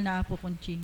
na Apo Conching.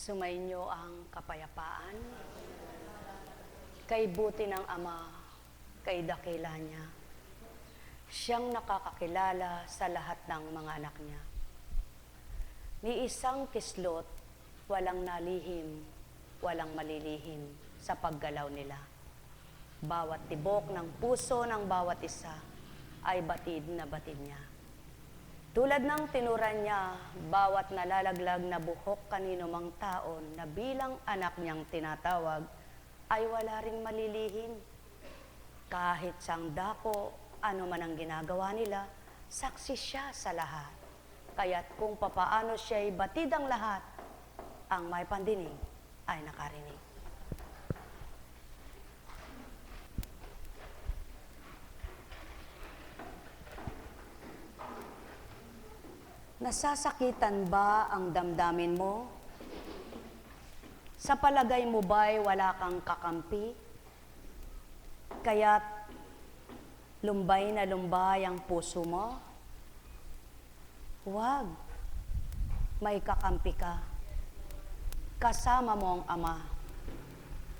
Sumainyo ang kapayapaan, kay buti ng Ama, kay dakila niya. Siyang nakakakilala sa lahat ng mga anak niya. Ni isang kislot, walang nalihim, walang malilihim sa paggalaw nila. Bawat tibok ng puso ng bawat isa ay batid na batid niya. Tulad ng tinuran niya, bawat nalalaglag na buhok kanino mang taon na bilang anak niyang tinatawag, ay wala ring malilihim. Kahit sang dako, ano man ang ginagawa nila, saksi siya sa lahat. Kaya't kung papaano siya'y batid ang lahat, ang may pandinig ay nakarinig. Nasasakitan ba ang damdamin mo? Sa palagay mo ba'y wala kang kakampi? Kaya't lumbay na lumbay ang puso mo? Huwag, may kakampi ka. Kasama mo ang Ama.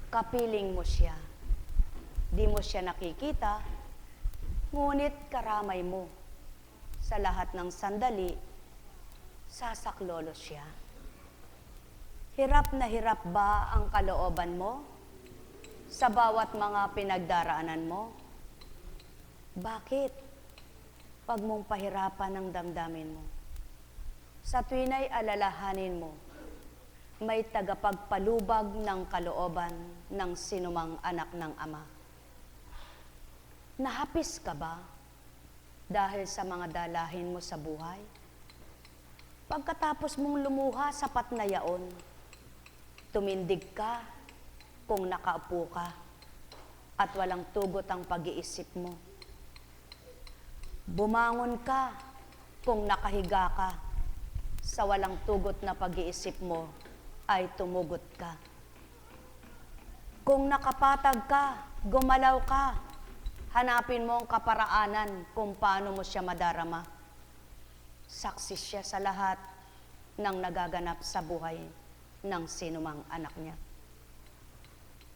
Kapiling mo siya. Di mo siya nakikita, ngunit karamay mo. Sa lahat ng sandali, sasaklolo siya. Hirap na hirap ba ang kalooban mo sa bawat mga pinagdaraanan mo? Bakit? Pag mong pahirapan ang damdamin mo. Sa tuwina'y alalahanin mo, may tagapagpalubag ng kalooban ng sinumang anak ng Ama. Nahapis ka ba dahil sa mga dalahin mo sa buhay? Pagkatapos mong lumuha sapat na yaon, tumindig ka kung nakaupo ka at walang tugot ang pag-iisip mo. Bumangon ka kung nakahiga ka, sa walang tugot na pag-iisip mo ay tumugot ka. Kung nakapatag ka, gumalaw ka, hanapin mo ang kaparaanan kung paano mo siya madarama. Saksi siya sa lahat ng nagaganap sa buhay ng sinumang anak niya.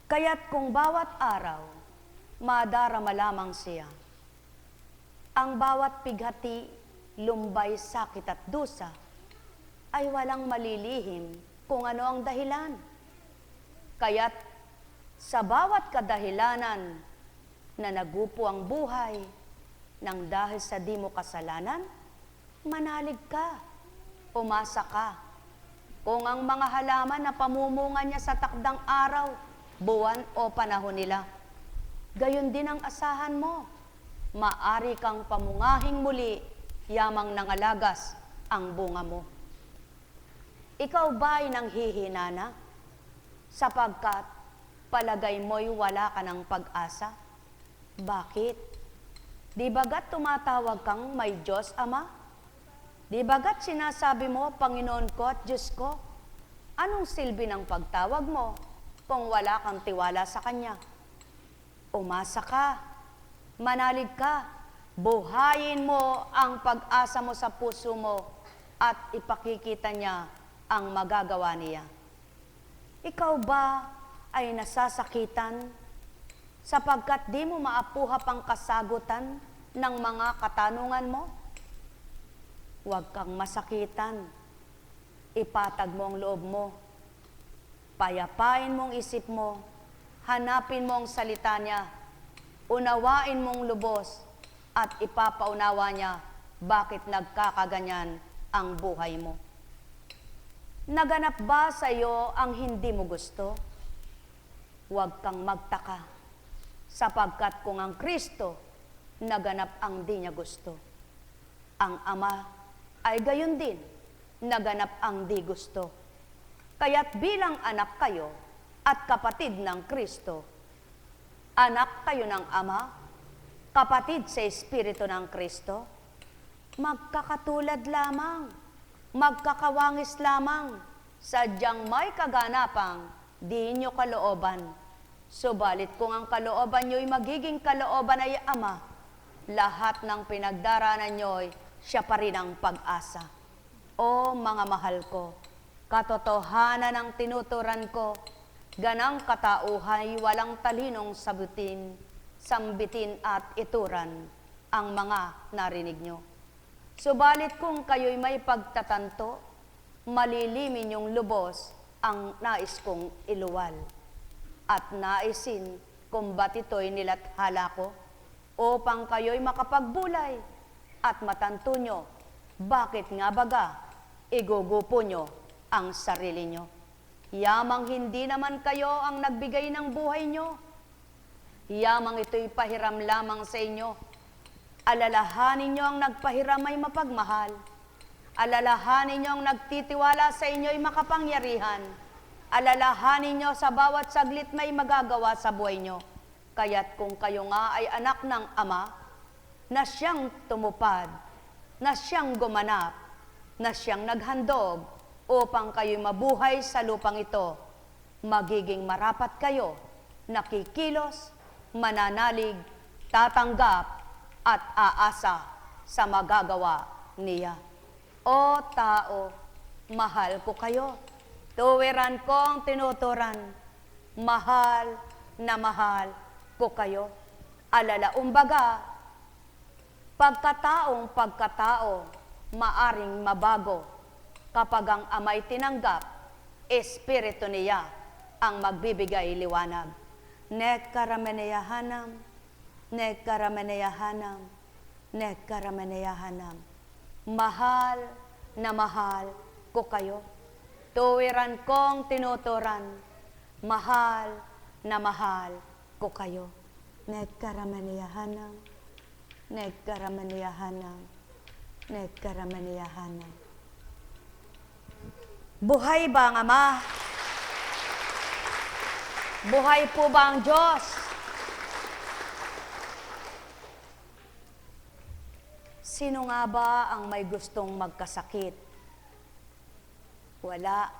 Kaya't kung bawat araw, madarama lamang siya, ang bawat pighati, lumbay, sakit at dusa, ay walang malilihim kung ano ang dahilan. Kaya't sa bawat kadahilanan na nagupo ang buhay nang dahil sa di mo kasalanan, manalig ka, umasa ka. Kung ang mga halaman na pamumunga niya sa takdang araw, buwan o panahon nila, gayon din ang asahan mo. Maari kang pamungahing muli, yamang nangalagas ang bunga mo. Ikaw ba'y nanghihinana? Sapagkat palagay mo'y wala ka ng pag-asa? Bakit? Di bagat tumatawag kang may Diyos Ama? Di bagat sinasabi mo, Panginoon ko at Diyos ko? Anong silbi ng pagtawag mo kung wala kang tiwala sa Kanya? Umasa ka, manalig ka, buhayin mo ang pag-asa mo sa puso mo at ipakikita niya ang magagawa niya. Ikaw ba ay nasasakitan sapagkat di mo maapuhap ang kasagutan ng mga katanungan mo? Huwag kang masakitan. Ipatag mo ang loob mo. Payapain mong isip mo. Hanapin mo ang salita niya. Unawain mong lubos at ipapaunawa niya bakit nagkakaganyan ang buhay mo. Naganap ba sa iyo ang hindi mo gusto? Huwag kang magtaka, sapagkat kung ang Kristo, naganap ang di niya gusto. Ang Ama ay gayon din, naganap ang di gusto. Kaya't bilang anak kayo at kapatid ng Kristo, anak kayo ng Ama, kapatid sa Espiritu ng Kristo, magkakatulad lamang, magkakawangis lamang, sadyang may kaganapang di inyo kalooban. Subalit kung ang kalooban nyo'y magiging kalooban ay Ama, lahat ng pinagdaraanan nyo'y siya pa rin ang pag-asa. O mga mahal ko, katotohanan ang tinuturan ko, ganang katauhay walang talinong sambitin at ituran ang mga narinig nyo. Subalit kung kayo'y may pagtatanto, malilimin yung lubos ang nais kong iluwal. At naisin kung ba't ito'y nilathala ko, upang kayo'y makapagbulay at matanto nyo, bakit nga baga igugupo nyo ang sarili nyo. Yamang hindi naman kayo ang nagbigay ng buhay nyo, yamang ito'y pahiram lamang sa inyo. Alalahanin nyo ang nagpahiram ay mapagmahal. Alalahanin nyo ang nagtitiwala sa inyo ay makapangyarihan. Alalahanin nyo sa bawat saglit may magagawa sa buhay nyo. Kaya't kung kayo nga ay anak ng Ama, na siyang tumupad, na siyang gumanap, na siyang naghandog upang kayo'y mabuhay sa lupang ito, magiging marapat kayo, nakikilos, mananalig, tatanggap, at aasa sa magagawa niya. O tao, mahal ko kayo. Tuwiran kong tinuturan, mahal na mahal ko kayo. Alalaumbaga, pagkatao, maaring mabago kapag ang Ama'y tinanggap, Espiritu niya ang magbibigay liwanag. Nekkarameneyahanam, nekkarameneyahanam, nekkarameneyahanam. Mahal na mahal ko kayo. Tuwiran kong tinuturan, mahal na mahal ko kayo. Nekkarameneyahanam, nekkarameneyahanam, nekkarameneyahanam. Buhay ba ang Ama? Buhay po ba ang Diyos? Sino nga ba ang may gustong magkasakit? Wala.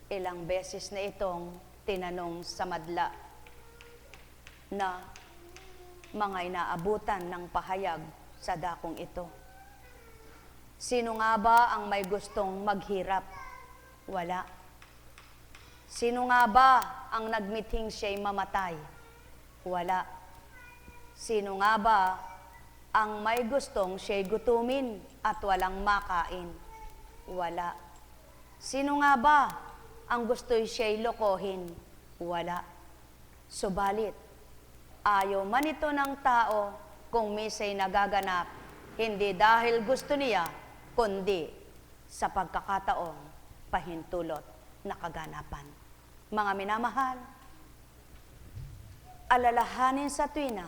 Ilang beses na itong tinanong sa madla na mga inaabutan ng pahayag sa dakong ito. Sino nga ba ang may gustong maghirap? Wala. Sino nga ba ang nagmithing siya'y mamatay? Wala. Sino nga ba ang may gustong siya'y gutumin at walang makain? Wala. Sino nga ba ang gusto'y siya'y lokohin? Wala. Subalit, ayaw man ito ng tao kung misa'y nagaganap, hindi dahil gusto niya, kundi sa pagkakataong pahintulot na kaganapan. Mga minamahal, alalahanin sa tuwina,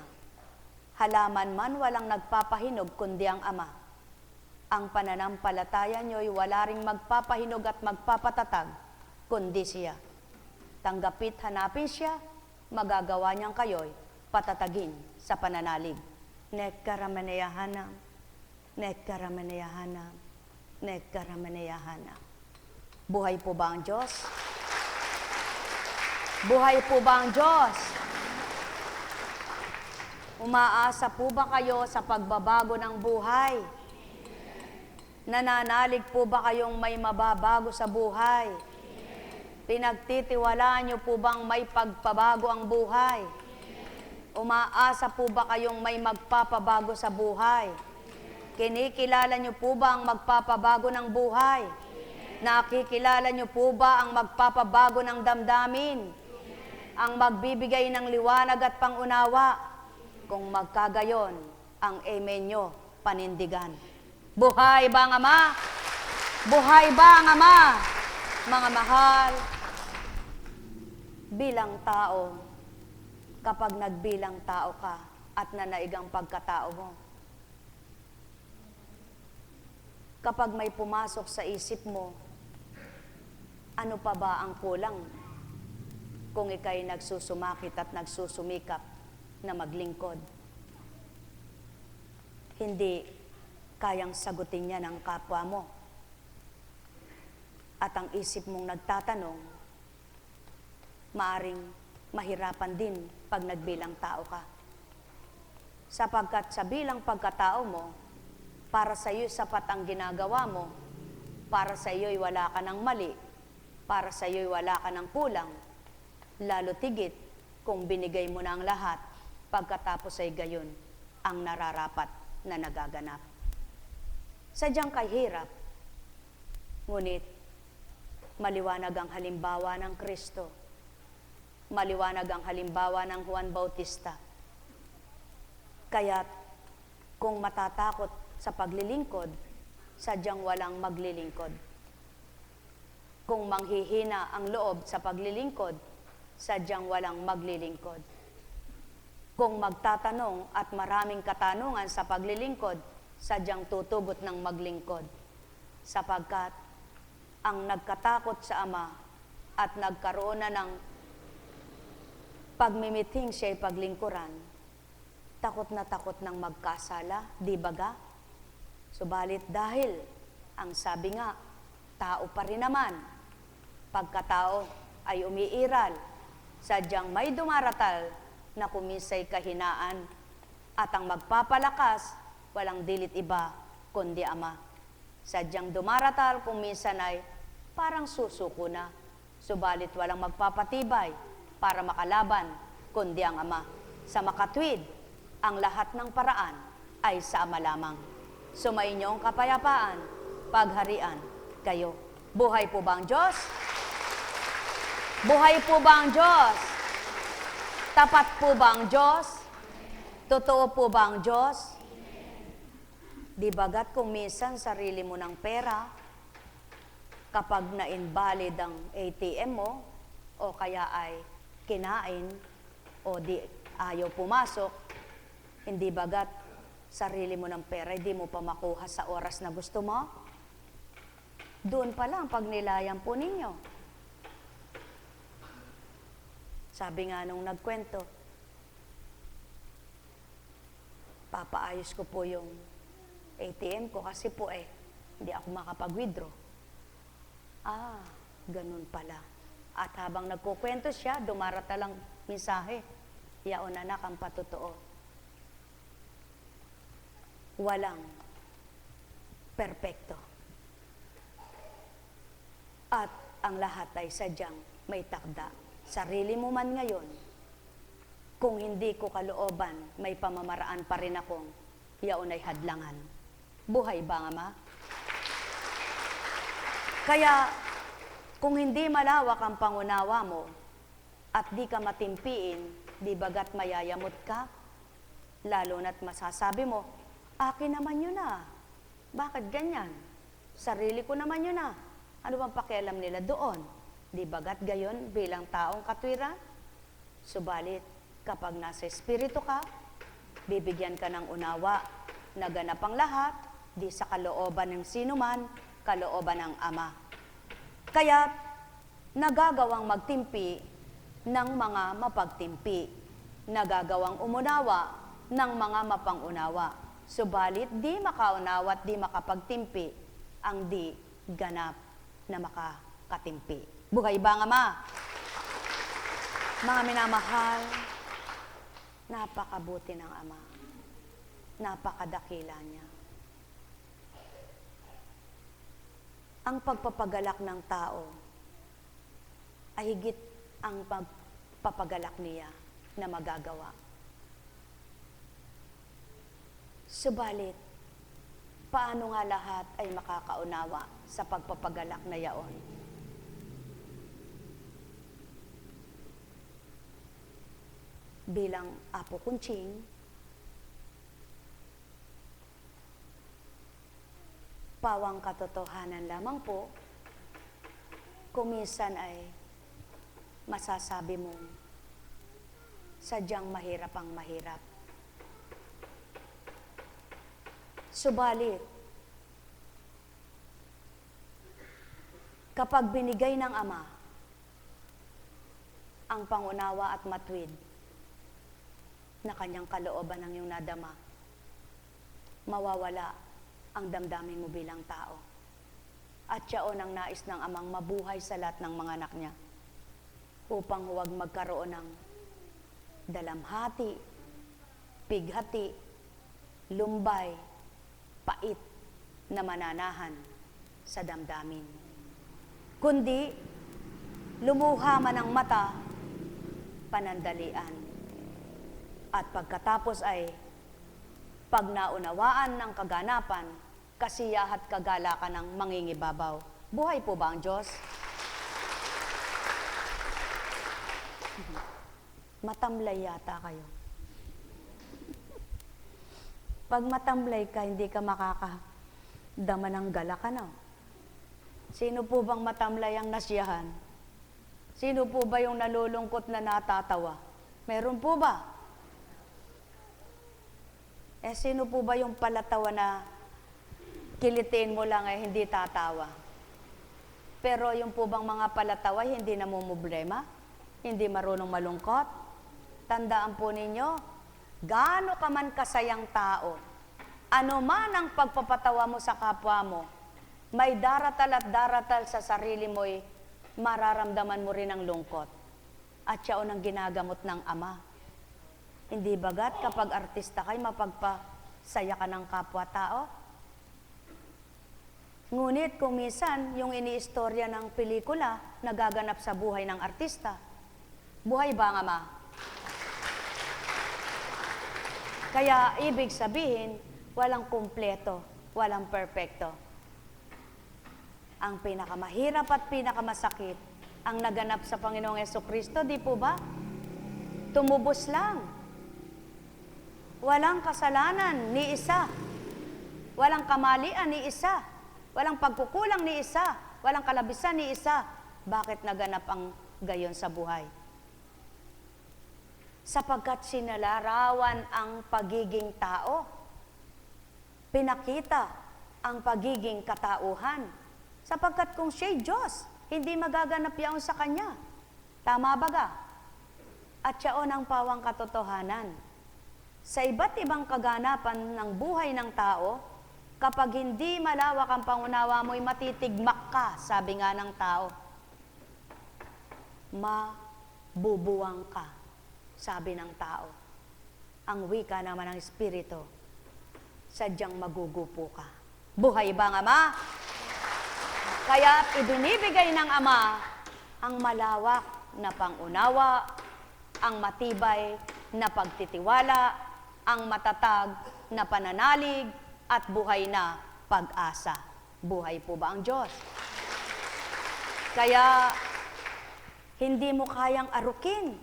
halaman man walang nagpapahinog kundi ang Ama. Ang pananampalataya nyo'y wala ring magpapahinog at magpapatatag kundi siya. Tanggapit hanapin siya, magagawa niyang kayo'y patatagin sa pananalig. Nekkarameneyahanam, nekkarameneyahanam, nekkarameneyahanam. Buhay po ba ang Diyos? Buhay po ba ang Diyos? Umaasa po ba kayo sa pagbabago ng buhay? Nananalig po ba kayong may mababago sa buhay? Pinagtitiwalaan niyo po bang may pagpabago ang buhay? Umaasa po ba kayong may magpapabago sa buhay? Kinikilala niyo po ba ang magpapabago ng buhay? Nakikilala niyo po ba ang magpapabago ng damdamin? Ang magbibigay ng liwanag at pangunawa? Kung magkagayon, ang amen nyo panindigan. Buhay ba ang Ama? Buhay ba ang Ama? Mga mahal, bilang tao, kapag nagbilang tao ka at nanaigang pagkatao mo, kapag may pumasok sa isip mo, ano pa ba ang kulang kung ika'y nagsusumakit at nagsusumikap na maglingkod? Hindi kayang sagutin niya ng kapwa mo. At ang isip mong nagtatanong, maaring mahirapan din pag nagbilang tao ka. Sapagkat sa bilang pagkatao mo, para sa iyo sapat ang ginagawa mo, para sa iyo'y wala ka ng mali, para sa iyo'y wala ka ng kulang, lalo tigit kung binigay mo na ang lahat, pagkatapos ay gayon ang nararapat na nagaganap. Sadyang kahirap, ngunit maliwanag ang halimbawa ng Kristo, maliwanag ang halimbawa ng Juan Bautista. Kaya't kung matatakot sa paglilingkod, sadyang walang maglilingkod. Kung manghihina ang loob sa paglilingkod, sadyang walang maglilingkod. Kung magtatanong at maraming katanungan sa paglilingkod, sadyang tutugot ng maglingkod. Sapagkat ang nagkatakot sa Ama at nagkaroon na ng pagmimiting siya'y paglingkuran, takot ng magkasala, di ba ga? Subalit dahil, ang sabi nga, tao pa rin naman, pagkatao ay umiiral, sadyang may dumaratal na kumisay kahinaan, at ang magpapalakas, walang dilit iba, kundi Ama. Sadyang dumaratal kung minsan ay parang susuko na, subalit walang magpapatibay para makalaban, kundi ang Ama. Sa makatwid, ang lahat ng paraan ay sa Ama lamang. Sumainyong kapayapaan, pagharian kayo. Buhay po ba ang Diyos? Buhay po ba ang Diyos? Tapat po ba ang Diyos? Totoo po ba ang Diyos? Di bagat kung minsan sarili mo ng pera, kapag na-invalid ang ATM mo, o kaya ay kinain, o di ayaw pumasok, hindi bagat sarili mo ng pera, hindi mo pa makuha sa oras na gusto mo? Doon pa lang pag nilayan po ninyo. Sabi nga nung nagkwento, papaayos ko po yung ATM ko kasi po hindi ako makapag-withdraw. Ah, ganun pala. At habang nagkukwento siya, dumarata lang mensahe, yaon anak ang patotoo. Walang perpekto. At ang lahat ay sadyang may takda. Sarili mo man ngayon, kung hindi ko kalooban, may pamamaraan pa rin akong yaon ay hadlangan. Buhay ba, Ama? Kaya, kung hindi malawak ang pangunawa mo, at di ka matimpiin, di bagat mayayamot ka, lalo na't masasabi mo, akin naman yun ah. Bakit ganyan? Sarili ko naman yun ah. Ano bang pakialam nila doon? Di bagat gayon bilang taong katwiran? Subalit, kapag nasa espiritu ka, bibigyan ka ng unawa, naganap ang lahat, di sa kalooban ng sinuman, kalooban ng Ama. Kaya, nagagawang magtimpi ng mga mapagtimpi, nagagawang umunawa ng mga mapangunawa. Subalit, di makaunawa at di makapagtimpi ang di ganap na makakatimpi. Buhay ba ang Ama? Mga minamahal, napakabuti ng Ama. Napakadakila niya. Ang pagpapagalak ng tao ay higit ang pagpapagalak niya na magagawa. Subalit, paano nga lahat ay makakaunawa sa pagpapagalak na yaon? Bilang Apo Kunching, pawang katotohanan lamang po, kuminsan ay masasabi mo, sadyang mahirap ang mahirap. Subalit, kapag binigay ng Ama ang pangunawa at matwid na kanyang kalooban ng iyong nadama, mawawala ang damdamin mo bilang tao. At siyaon ang nais ng Amang mabuhay sa lahat ng mga anak niya upang huwag magkaroon ng dalamhati, pighati, lumbay, pait na mananahan sa damdamin. Kundi, lumuha man ang mata, panandalian. At pagkatapos ay, pag naunawaan ng kaganapan, kasiyahan at kagalakan ng mangingibabaw. Buhay po ba ang Diyos? Matamlay yata kayo. Pag matamlay ka, hindi ka makakadama ng galakan. No? Sino po bang matamlay ang nasiyahan? Sino po ba yung nalulungkot na natatawa? Meron po ba? Sino po ba yung palatawa na kilitin mo lang ay hindi tatawa? Pero yung po bang mga palatawa hindi namumblema? Hindi marunong malungkot? Tandaan po ninyo, gaano ka man kasayang tao, ano man ang pagpapatawa mo sa kapwa mo, may daratal at daratal sa sarili mo'y mararamdaman mo rin ang lungkot. At siya ang ginagamot ng Ama. Hindi bagat kapag artista kay mapagpasaya ka ng kapwa-tao? Ngunit kung minsan, yung iniistorya ng pelikula nagaganap sa buhay ng artista, buhay ba ang Ama? Kaya ibig sabihin, walang kumpleto, walang perpekto. Ang pinakamahirap at pinakamasakit ang naganap sa Panginoong Jesucristo, di po ba? Tumubos lang. Walang kasalanan ni isa. Walang kamalian ni isa. Walang pagkukulang ni isa. Walang kalabisan ni isa. Bakit naganap ang gayon sa buhay? Sapagkat sinalarawan ang pagiging tao. Pinakita ang pagiging katauhan. Sapagkat kung siya'y Diyos, hindi magaganap yaon sa Kanya. Tama ba ga? At siyaon ang pawang katotohanan. Sa iba't ibang kaganapan ng buhay ng tao, kapag hindi malawak ang pangunawa mo'y matitigmak ka, sabi nga ng tao. Mabubuwang ka, sabi ng tao. Ang wika naman ng Espiritu, sadyang magugupo ka. Buhay ba ang Ama? Kaya ibinibigay ng Ama ang malawak na pangunawa, ang matibay na pagtitiwala, ang matatag na pananalig, at buhay na pag-asa. Buhay po ba ang Diyos? Kaya, hindi mo kayang arukin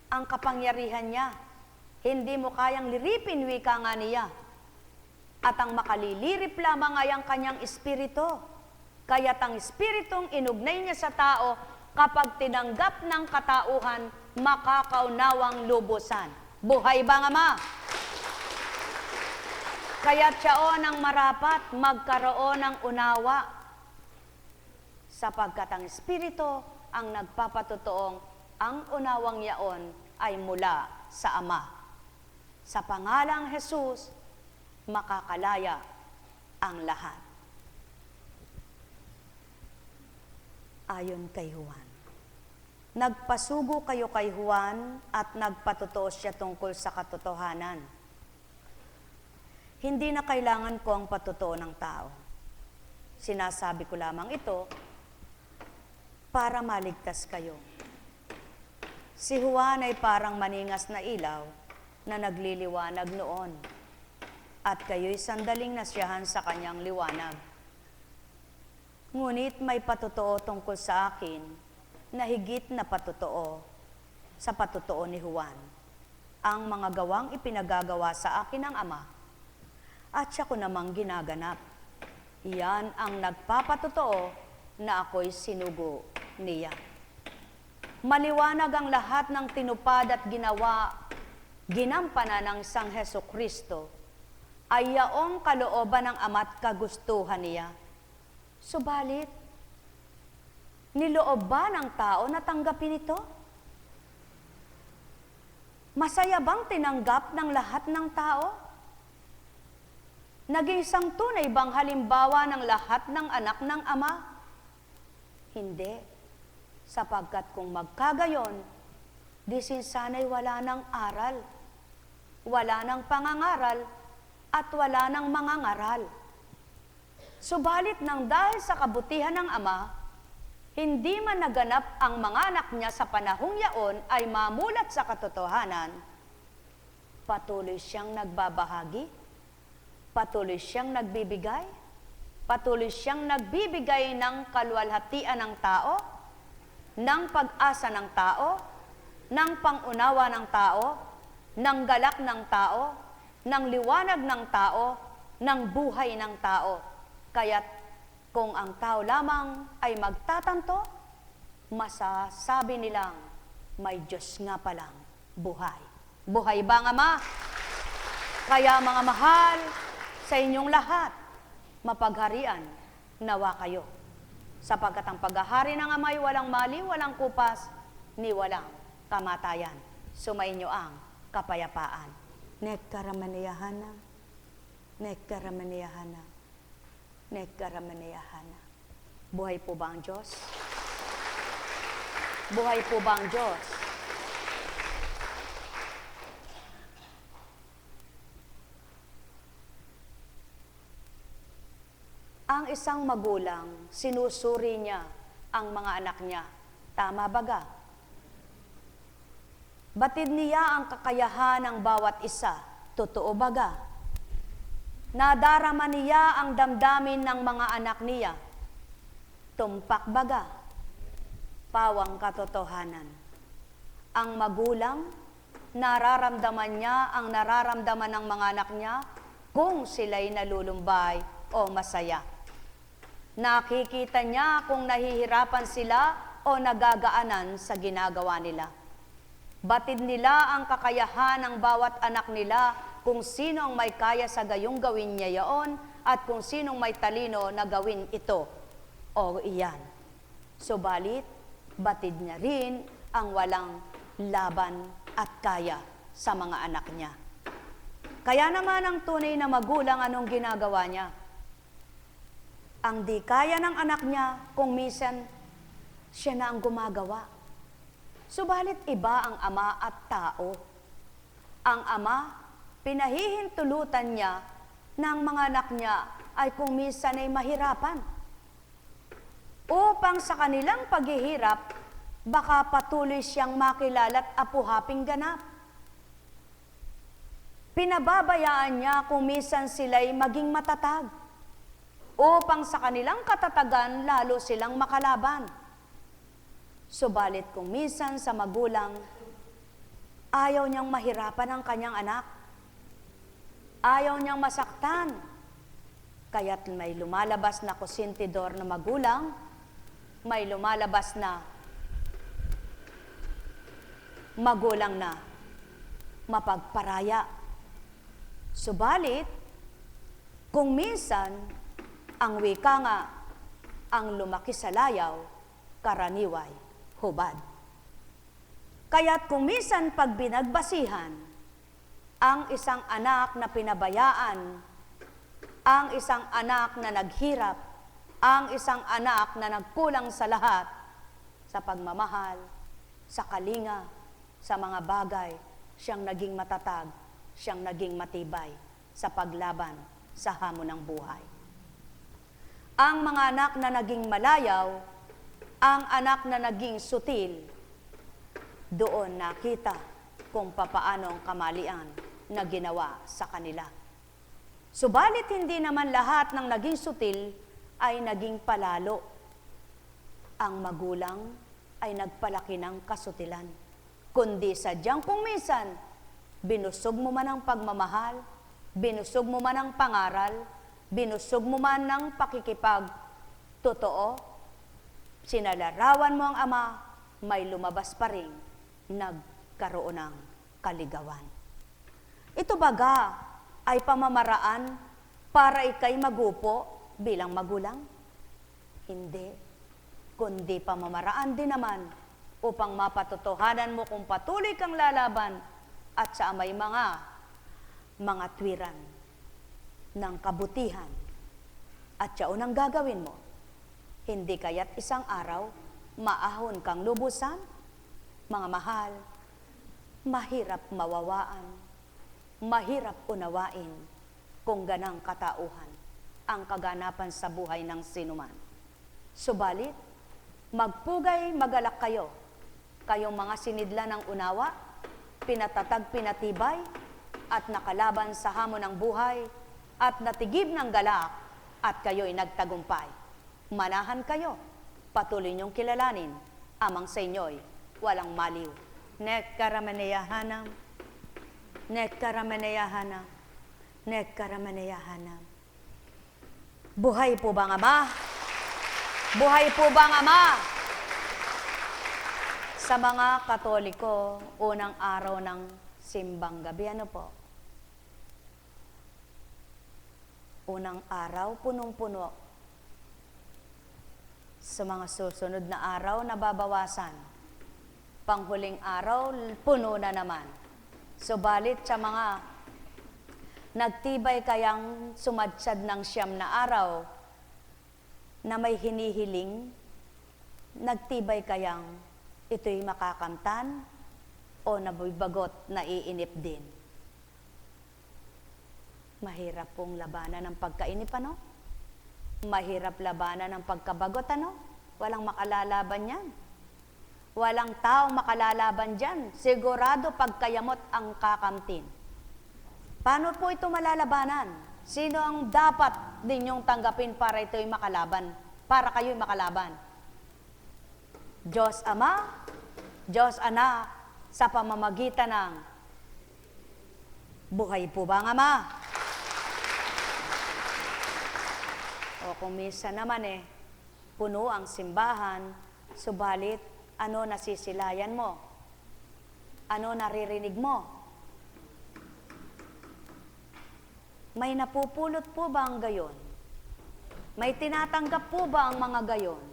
ang kapangyarihan niya. Hindi mo kayang liripin, wika nga niya. At ang makalilirip lamang ay ang kanyang espiritu. Kaya't ang espiritong inugnay niya sa tao, kapag tinanggap ng katauhan, makakaunawang lubusan. Buhay ba ang Ama? Kaya siyaon ang marapat magkaroon ng unawa, sapagkat ang Espiritu ang nagpapatotoong ang unawang yaon ay mula sa Ama. Sa pangalang Jesus, makakalaya ang lahat. Ayon kay Juan. Nagpasugo kayo kay Juan at nagpatotoo siya tungkol sa katotohanan. Hindi na kailangan ko ang patotoo ng tao. Sinasabi ko lamang ito para maligtas kayo. Si Juan ay parang maningas na ilaw na nagliliwanag noon, at kayo'y sandaling nasiyahan sa kanyang liwanag. Ngunit may patotoo tungkol sa akin na higit na patotoo sa patotoo ni Juan, ang mga gawang ipinagagawa sa akin ng Ama, at siya ko namang ginaganap. Yan ang nagpapatotoo na ako'y sinugo niya. Maliwanag ang lahat ng tinupad at ginampanan ng Sang Hesukristo ay yaong kalooban ng Ama't kagustuhan niya. Subalit, niloob ba ng tao na tanggapin ito? Masaya bang tinanggap ng lahat ng tao? Naging isang tunay bang halimbawa ng lahat ng anak ng Ama? Hindi. Sapagkat kung magkagayon, di sana'y wala ng aral, wala ng pangangaral, at wala ng mangangaral. Subalit nang dahil sa kabutihan ng Ama, hindi man naganap ang mga anak niya sa panahong yaon ay mamulat sa katotohanan, patuloy siyang nagbabahagi, patuloy siyang nagbibigay, patuloy siyang nagbibigay ng kaluwalhatian ng tao, ng pag-asa ng tao, ng pangunawa ng tao, ng galak ng tao, ng liwanag ng tao, ng buhay ng tao. Kaya't kung ang tao lamang ay magtatanto, masasabi nilang may Diyos nga palang buhay. Buhay ba ang Ama? Kaya mga mahal, sa inyong lahat, mapagharian nawa kayo. Sapagkat ang paghahari ng Ama ay walang mali, walang kupas, ni walang kamatayan. Sumainyo ang kapayapaan. Nekaramaniyahana, nekaramaniyahana, nekaramaniyahana. Buhay po ba ang Diyos? Buhay po ba ang Diyos? Ang isang magulang, sinusuri niya ang mga anak niya. Tama baga? Batid niya ang kakayahan ng bawat isa. Totoo baga? Nadarama niya ang damdamin ng mga anak niya. Tumpak baga? Pawang katotohanan. Ang magulang, nararamdaman niya ang nararamdaman ng mga anak niya kung sila'y nalulumbay o masaya. Nakikita niya kung nahihirapan sila o nagagaanan sa ginagawa nila. Batid nila ang kakayahan ng bawat anak nila kung sino ang may kaya sa gayong gawin niya yaon at kung sinong may talino na gawin ito o iyan. Subalit, batid niya rin ang walang laban at kaya sa mga anak niya. Kaya naman ang tunay na magulang anong ginagawa niya? Ang di kaya ng anak niya, kung minsan siya na ang gumagawa. Subalit iba ang ama at tao. Ang ama, pinahihintulutan niya ng mga anak niya ay kung minsan ay mahirapan. Upang sa kanilang paghihirap, baka patuloy siyang makilala at apuhaping ganap. Pinababayaan niya kung minsan sila'y maging matatag. Upang sa kanilang katatagan, lalo silang makalaban. Subalit kung minsan sa magulang, ayaw niyang mahirapan ang kanyang anak. Ayaw niyang masaktan. Kaya't may lumalabas na konsentidor na magulang, may lumalabas na magulang na mapagparaya. Subalit, kung minsan, ang wika nga, ang lumaki sa layaw, karaniway, hubad. Kaya't kung minsan pag binagbasihan, ang isang anak na pinabayaan, ang isang anak na naghirap, ang isang anak na nagkulang sa lahat, sa pagmamahal, sa kalinga, sa mga bagay, siyang naging matatag, siyang naging matibay sa paglaban sa hamon ng buhay. Ang mga anak na naging malayaw, ang anak na naging sutil, doon nakita kung papaano ang kamalian na ginawa sa kanila. Subalit hindi naman lahat ng naging sutil ay naging palalo. Ang magulang ay nagpalaki ng kasutilan, kundi sadyang kung minsan, binusog mo man ang pagmamahal, binusog mo man ang pangaral, binusog mo man ng pakikipag-totoo, sinalarawan mo ang Ama, may lumabas pa rin, nagkaroon ng kaligawan. Ito baga ay pamamaraan para ikay magupo bilang magulang? Hindi, kundi pamamaraan din naman upang mapatotohanan mo kung patuloy kang lalaban at sa may mga twiran ng kabutihan. At yaon ang gagawin mo, hindi kaya't isang araw maahon kang lubusan, mga mahal, mahirap mawawaan, mahirap unawain kung ganang katauhan ang kaganapan sa buhay ng sinuman. Subalit, magpugay magalak kayo, kayong mga sinidla ng unawa, pinatatag pinatibay, at nakalaban sa hamon ng buhay, at natigib ng galak, at kayo'y nagtagumpay. Manahan kayo, patuloy niyong kilalanin, amang sa inyo'y walang maliw. Nekkaramaneyahanam, nekkaramaneyahanam, nekkaramaneyahanam. Buhay po ba ang Ama? Buhay po ba ang Ama? Sa mga Katoliko, unang araw ng simbang gabi, ano po? Unang araw, punong-puno. Sa mga susunod na araw, nababawasan. Panghuling araw, puno na naman. Subalit sa mga nagtibay kayang sumadsad ng 9 na araw na may hinihiling, nagtibay kayang ito'y makakamtan o nabibagot na iinip din. Mahirap pong labanan ng pagkainip, ano? Mahirap labanan ng pagkabagot, ano? Walang makalalaban yan. Walang tao makalalaban dyan. Sigurado pagkayamot ang kakamtin. Paano po ito malalabanan? Sino ang dapat ninyong tanggapin para ito'y makalaban? Para kayo'y makalaban? Diyos Ama, Diyos Anak, sa pamamagitan ng buhay po ba ang Ama? O kung minsan naman puno ang simbahan, subalit ano nasisilayan mo? Ano naririnig mo? May napupulot po ba ang gayon? May tinatanggap po ba ang mga gayon?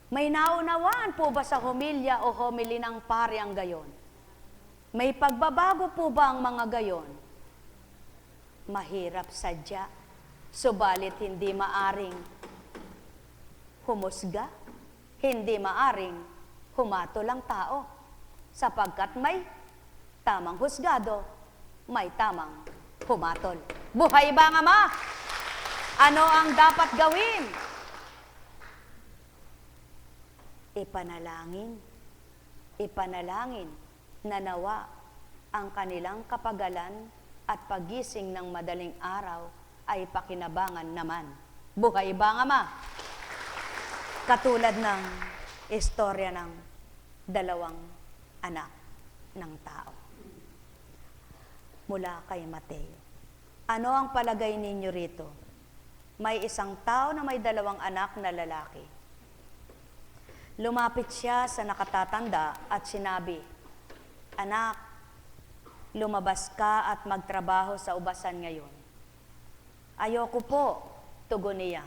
May naunawaan po ba sa homilya o homily ng pari ang gayon? May pagbabago po ba ang mga gayon? Mahirap sadya, subalit hindi maaring humusga, hindi maaring humatol ang tao, sapagkat may tamang husgado, may tamang humatol. Buhay ba ang Ama? Ano ang dapat gawin? Ipanalangin na nawa ang kanilang kapagalan at pagising ng madaling araw ay pakinabangan naman. Buhay ba ang Ama? Katulad ng istorya ng 2 anak ng tao. Mula kay Mateo. Ano ang palagay ninyo rito? May isang tao na may 2 anak na lalaki. Lumapit siya sa nakatatanda at sinabi, "Anak, lumabas ka at magtrabaho sa ubasan ngayon." "Ayoko po," tugon niya.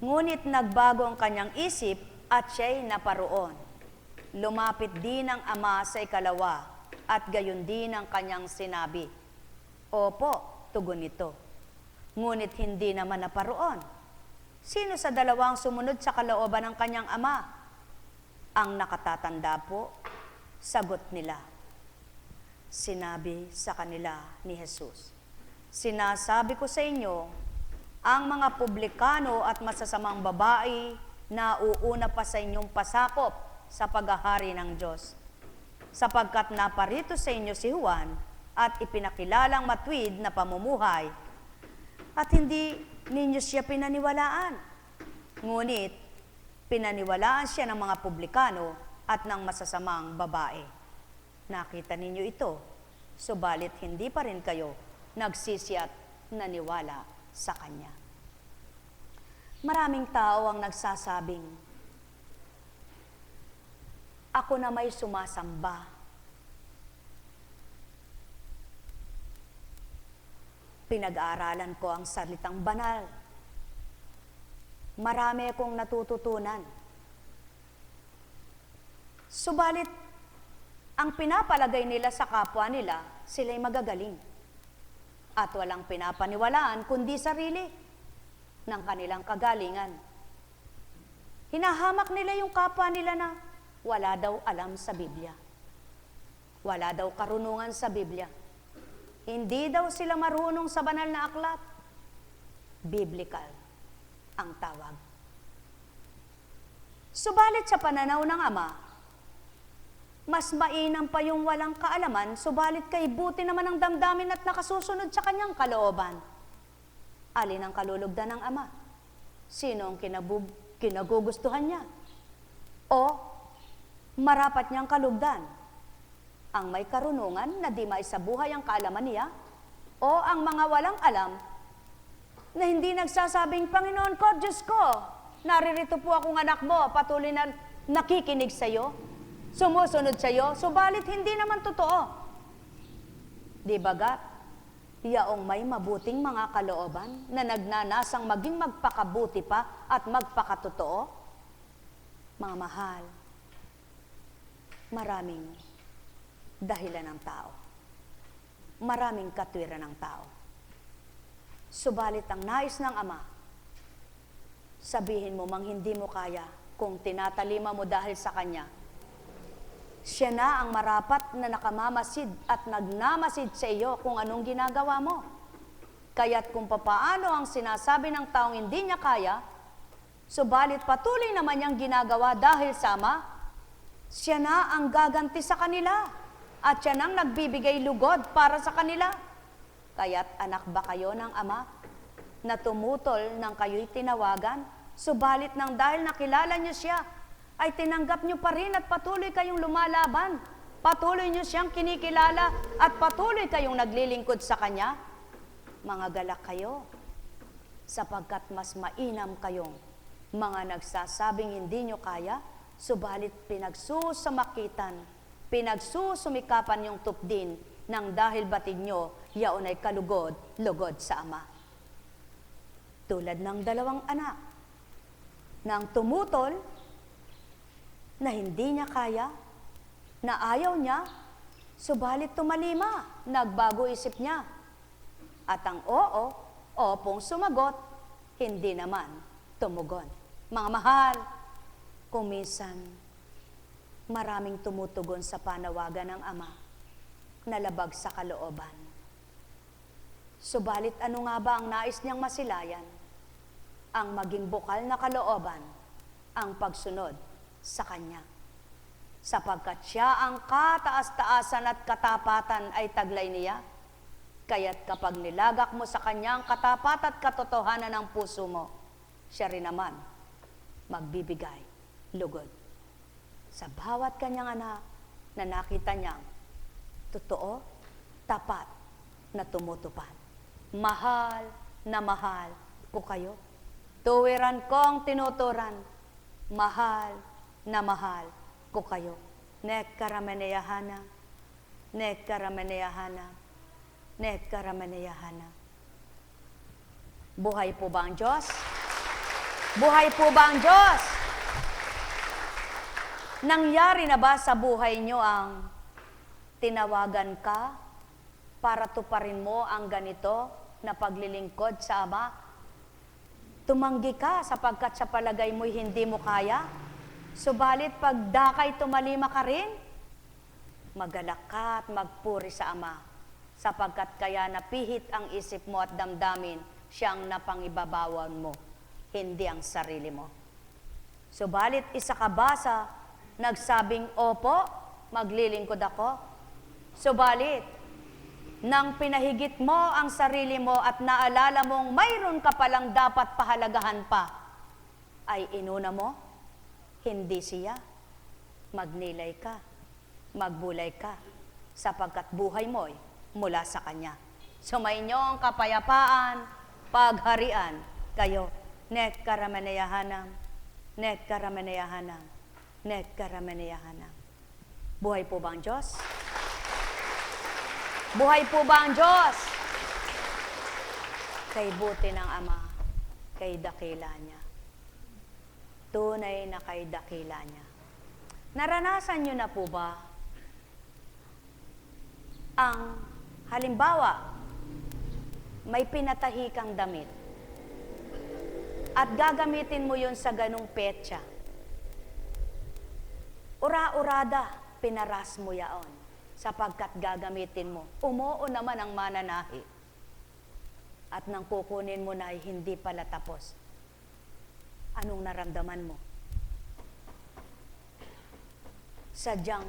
Ngunit nagbago ang kanyang isip at siya'y naparoon. Lumapit din ang ama sa ikalawa at gayon din ang kanyang sinabi. "Opo," tugon nito. Ngunit hindi naman naparoon. Sino sa dalawang sumunod sa kalooban ng kanyang ama? Ang nakatatanda po, sagot nila. Sinabi sa kanila ni Jesus, "Sinasabi ko sa inyo, ang mga publikano at masasamang babae na uuna pa sa inyong pasakop sa paghahari ng Diyos. Sapagkat naparito sa inyo si Juan at ipinakilalang matuwid na pamumuhay at hindi ninyo siya pinaniwalaan. Ngunit pinaniwalaan siya ng mga publikano at ng masasamang babae. Nakita ninyo ito, subalit hindi pa rin kayo nagsisi at naniwala sa Kanya. Maraming tao ang nagsasabing, ako na may sumasamba. Pinag-aaralan ko ang salitang banal. Marami akong natututunan. Subalit, ang pinapalagay nila sa kapwa nila, sila'y magagaling. At walang pinapaniwalaan kundi sarili ng kanilang kagalingan. Hinahamak nila yung kapwa nila na wala daw alam sa Biblia. Wala daw karunungan sa Biblia. Hindi daw sila marunong sa banal na aklat. Biblical ang tawag. Subalit sa pananaw ng Ama, mas mainam pa yung walang kaalaman, subalit kay buti naman ang damdamin at nakasusunod sa Kanyang kalooban. Alin ang kalulugdan ng Ama? Sino ang kinagugustuhan niya? O marapat niyang kalugdan? Ang may karunungan na di maisabuhay ang kaalaman niya, o ang mga walang alam na hindi nagsasabing, Panginoon ko, Diyos ko, naririto po akong anak mo, patuloy na nakikinig sa iyo, sumusunod sa iyo, subalit hindi naman totoo. Di bagat, yaong may mabuting mga kalooban na nagnanasang maging magpakabuti pa at magpakatotoo? Mga mahal, maraming dahilan ng tao. Maraming katwiran ng tao. Subalit ang nais ng Ama, sabihin mo mang hindi mo kaya kung tinatalima mo dahil sa Kanya. Siya na ang marapat na nakamamasid at nagnamasid sa iyo kung anong ginagawa mo. Kaya't kung papaano ang sinasabi ng taong hindi niya kaya, subalit patuloy naman niyang ginagawa dahil sa Ama, siya na ang gaganti sa kanila. At siya nang nagbibigay lugod para sa kanila. Kaya't anak ba kayo ng Ama na tumutol nang kayo'y tinawagan? Subalit nang dahil nakilala niyo siya, ay tinanggap niyo pa rin at patuloy kayong lumalaban. Patuloy niyo siyang kinikilala at patuloy kayong naglilingkod sa Kanya. Mga galak kayo, sapagkat mas mainam kayong mga nagsasabing hindi niyo kaya, subalit pinagsusamakitan, pinagsusumikapan yung tupdin nang dahil batid nyo, yaon ay kalugod-lugod sa Ama. Tulad ng dalawang anak, nang tumutol, na hindi niya kaya, na ayaw niya, subalit tumalima, nagbago isip niya. At ang opong sumagot, hindi naman tumugon. Mga mahal, kung minsan, maraming tumutugon sa panawagan ng Ama na labag sa kalooban. Subalit ano nga ba ang nais niyang masilayan? Ang maging bukal na kalooban, ang pagsunod sa Kanya. Sapagkat siya ang kataas-taasan at katapatan ay taglay niya, kaya't kapag nilagak mo sa Kanya ang katapat at katotohanan ng puso mo, siya rin naman magbibigay lugod sa bawat kanyang anak na nakita niyang totoo, tapat na tumutupad. Mahal na mahal ko kayo. Tuwiran ko ang tinuturan. Mahal na mahal ko kayo. Nekkarameneyahana, nekkarameneyahana, nekkarameneyahana. Buhay po ba ang Diyos? Buhay po ba ang Diyos? Nangyari na ba sa buhay nyo ang tinawagan ka para tuparin mo ang ganito na paglilingkod sa Ama? Tumanggi ka sapagkat sa palagay mo'y hindi mo kaya. Subalit pagdakay tumalima ka rin, magalak ka at magpuri sa Ama, sapagkat kaya napihit ang isip mo at damdamin siyang napangibabawan mo, hindi ang sarili mo. Subalit isa ka ba sa nagsabing, opo, maglilingkod ako? Subalit, nang pinahigit mo ang sarili mo at naalala mong mayroon ka palang dapat pahalagahan pa, ay inuna mo, hindi siya. Magnilay ka, magbulay ka, sapagkat buhay mo'y mula sa Kanya. Sumainyong kapayapaan, pagharian kayo. Nek karamanayahanam, nek karamanayahanam, nek karamanayahanam. Buhay po ba ang Diyos? Buhay po ba ang Diyos? Kay buti ng Ama, kay dakila niya. Tunay na kay dakila niya. Naranasan niyo na po ba ang halimbawa, may pinatahi kang damit at gagamitin mo yun sa ganung petsa. Ura-urada, pinaras mo yaon sapagkat gagamitin mo. Umuo naman ang mananahi at nang kukunin mo na ay hindi pala tapos. Anong naramdaman mo? Sadyang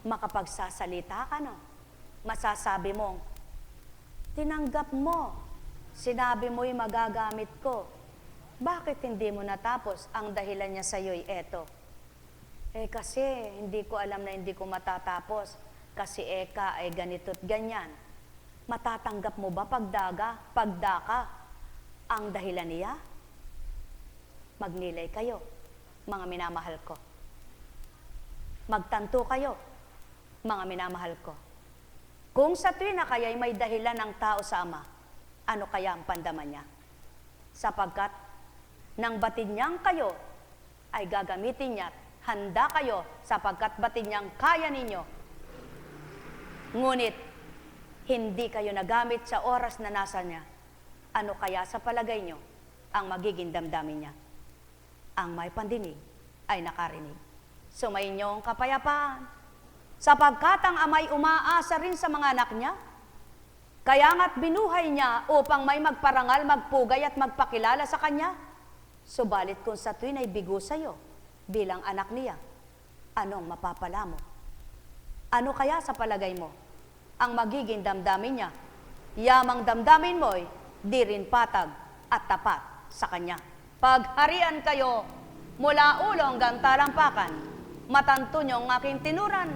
makapagsasalita ka, no? Masasabi mo, tinanggap mo, sinabi mo'y magagamit ko. Bakit hindi mo natapos? Ang dahilan niya sa'yo'y eto. Kasi hindi ko alam na hindi ko matatapos. Kasi eka ay ganito't ganyan. Matatanggap mo ba pagdaka, ang dahilan niya? Magnilay kayo, mga minamahal ko. Magtanto kayo, mga minamahal ko. Kung sa tuwina kaya'y may dahilan ng tao sa Ama, ano kaya ang pandaman niya? Sapagkat nang batid niyang kayo ay gagamitin niya, handa kayo sapagkat batid niyang kaya ninyo. Ngunit, hindi kayo nagamit sa oras na nasa niya. Ano kaya sa palagay niyo ang magiging damdamin niya? Ang may pandinig ay nakarinig. Sumainyong kapayapaan, sapagkat ang Ama'y umaasa rin sa mga anak niya. Kaya nga't binuhay niya upang may magparangal, magpugay at magpakilala sa kanya. Subalit kung sa tuwin ay bigo sa'yo bilang anak niya, anong mapapala mo? Ano kaya sa palagay mo ang magiging damdamin niya? Yamang damdamin mo'y di rin patag at tapat sa kanya. Pagharian kayo mula ulo hanggang talampakan, matanto niyong aking tinuran,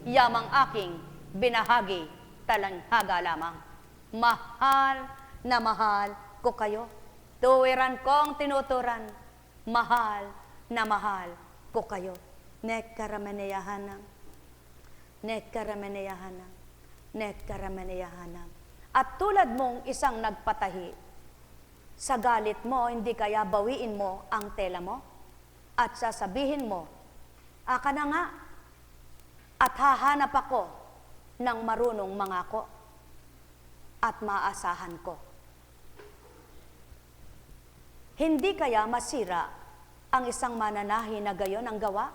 yamang aking binahagi, talanghaga lamang. Mahal na mahal ko kayo. Tuwiran kong tinuturan, mahal na mahal ko kayo. Nek karamanayahanam, nek karamanayahanam, nek karamanayahanam. At tulad mong isang nagpatahi, sa galit mo, hindi kaya bawiin mo ang tela mo? At sasabihin mo, aka na nga, at hahanap ako ng marunong mangako at maasahan ko. Hindi kaya masira ang isang mananahi na gayon ang gawa?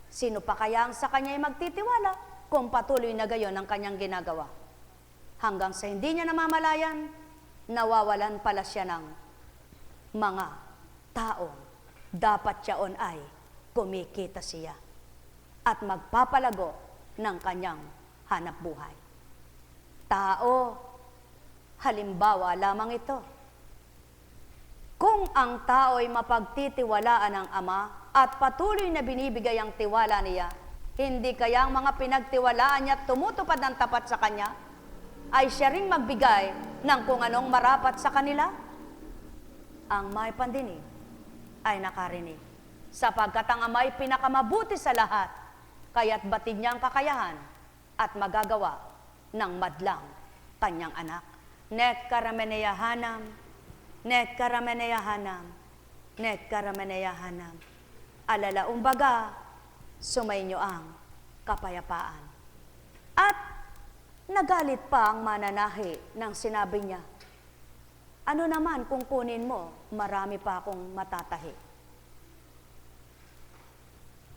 Sino pa kaya ang sa kanya'y magtitiwala kung patuloy na gayon ang kanyang ginagawa? Hanggang sa hindi niya namamalayan, nawawalan pala siya ng mga taong dapat siyaon ay kumikita siya at magpapalago ng kanyang hanap buhay. Tao, halimbawa lamang ito. Kung ang tao ay mapagtitiwalaan ng Ama at patuloy na binibigay ang tiwala niya, hindi kaya ang mga pinagtiwalaan niya at tumutupad ng tapat sa kanya, ay siya ring magbigay ng kung anong marapat sa kanila? Ang may pandinig ay nakarinig, sapagkat ang Ama ay pinakamabuti sa lahat, kaya't batid niya ang kakayahan at magagawa ng madlang kanyang anak. Nek karamanayahanam, nek karamanayahanam, nek karamanayahanam. Alalaong baga, sumainyo ang kapayapaan. At nagalit pa ang mananahi nang sinabi niya, ano naman kung kunin mo, marami pa akong matatahi.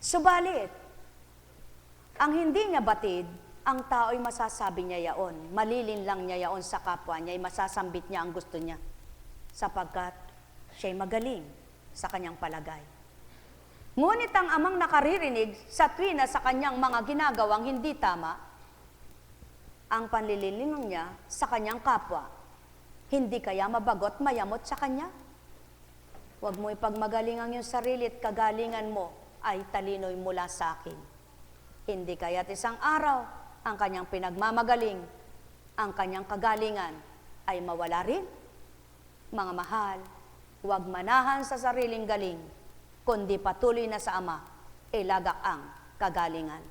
Subalit, ang hindi niya batid, ang tao'y masasabi niya yaon, malilin lang niya yaon sa kapwa niya, masasambit niya ang gusto niya, sapagkat siya'y magaling sa kanyang palagay. Ngunit ang amang nakaririnig sa tuwina sa kanyang mga ginagawang hindi tama, ang panlililinong niya sa kanyang kapwa, hindi kaya mabagot mayamot sa kanya? Huwag mo ipagmagalingan yung sarili at kagalingan mo ay talino'y mula sa akin. Hindi kaya't isang araw ang kanyang pinagmamagaling ang kanyang kagalingan ay mawala rin. Mga mahal, huwag manahan sa sariling galing, kundi patuloy na sa Ama, ilagak ang kagalingan.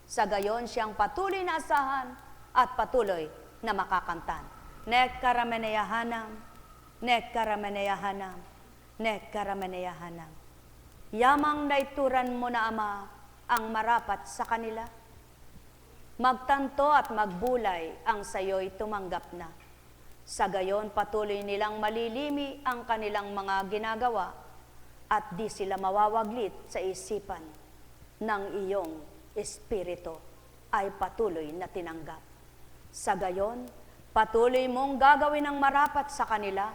Sa gayon siyang patuloy na asahan at patuloy na makakantan. Nek karameneyahanam, nek karameneyahanam, nek karameneyahanam. Yamang naituran mo na Ama ang marapat sa kanila. Magtanto at magbulay ang sayo'y tumanggap na. Sa gayon patuloy nilang malilimi ang kanilang mga ginagawa at di sila mawawaglit sa isipan ng iyong espiritu ay patuloy na tinanggap. Sa gayon, patuloy mong gagawin ang marapat sa kanila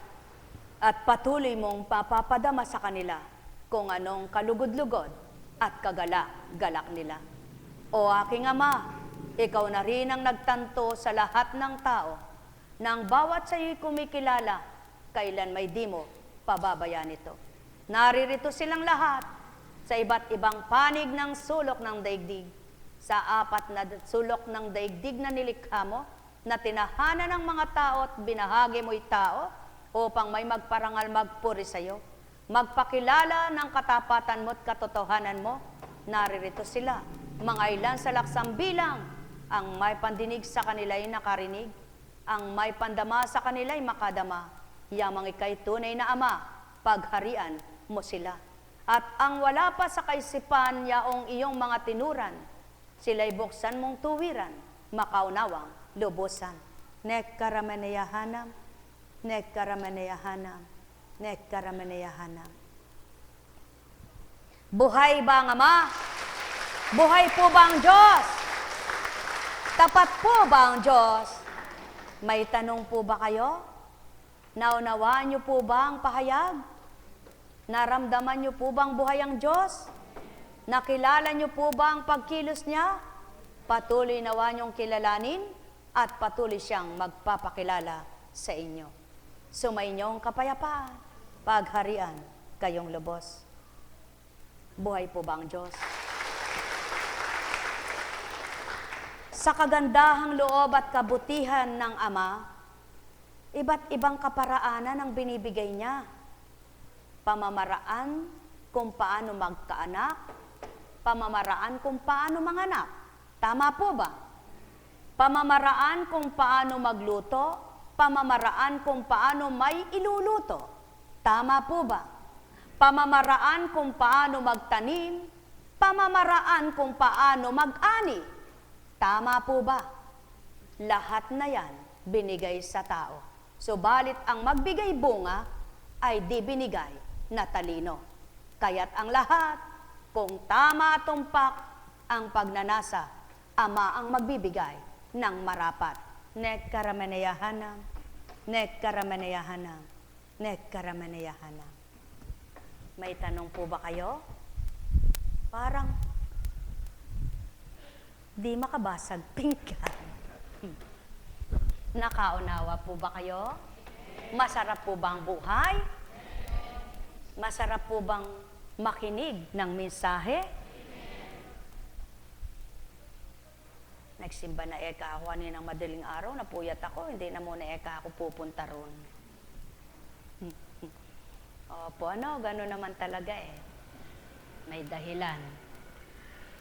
at patuloy mong papapadama sa kanila kung anong kalugod-lugod at kagalak-galak nila. O aking Ama, ikaw na rin ang nagtanto sa lahat ng tao nang bawat sa iyo'y kumikilala, kailan may di mo pababayaan ito. Naririto silang lahat sa iba't ibang panig ng sulok ng daigdig, sa 4 na sulok ng daigdig na nilikha mo, na tinahanan ng mga tao at binahagi mo'y tao, upang may magparangal magpuri sa iyo, magpakilala ng katapatan mo at katotohanan mo. Naririto sila, mga ilan sa laksang bilang, ang may pandinig sa kanila'y nakarinig, ang may pandama sa kanila'y makadama. Yamang ika'y tunay na Ama, pagharian mo sila. At ang wala pa sa kaisipan yaong iyong mga tinuran, sila'y buksan mong tuwiran, makaunawang lubusan. Nek karameneyahanam, nek karameneyahanam, nek karameneyahanam. Buhay ba ang Ama? Buhay po ba ang Diyos? Tapat po ba ang Diyos? May tanong po ba kayo? Naunawaan niyo po ba ang pahayag? Naramdaman niyo po bang buhay ang Diyos? Nakilala niyo po ba ang pagkilos niya? Patuloy nawa niyong kilalanin at patuloy siyang magpapakilala sa inyo. Sumainyong kapayapaan, pagharian kayong lubos. Buhay po ba ang Diyos? Sa kagandahang loob at kabutihan ng Ama, iba't ibang kaparaanan ang binibigay niya. Pamamaraan kung paano magkaanak, pamamaraan kung paano manganak. Tama po ba? Pamamaraan kung paano magluto, pamamaraan kung paano may iluluto. Tama po ba? Pamamaraan kung paano magtanim, pamamaraan kung paano mag-ani. Tama po ba? Lahat na yan binigay sa tao. Subalit ang magbigay bunga ay di binigay na talino. Kaya't ang lahat, kung tama at tumpak ang pagnanasa, Ama ang magbibigay ng marapat. Nek karameneyahanam, nek karameneyahanam, nek karameneyahanam. May tanong po ba kayo? Parang di makabasag pinggan. Nakaunawa po ba kayo? Masarap po bang buhay? Masarap po bang makinig ng mensahe? Nagsimba na eka ako kaninang madaling araw, napuyat ako, hindi na muna eka ako pupunta ron. Opo, gano'n naman talaga eh. May dahilan.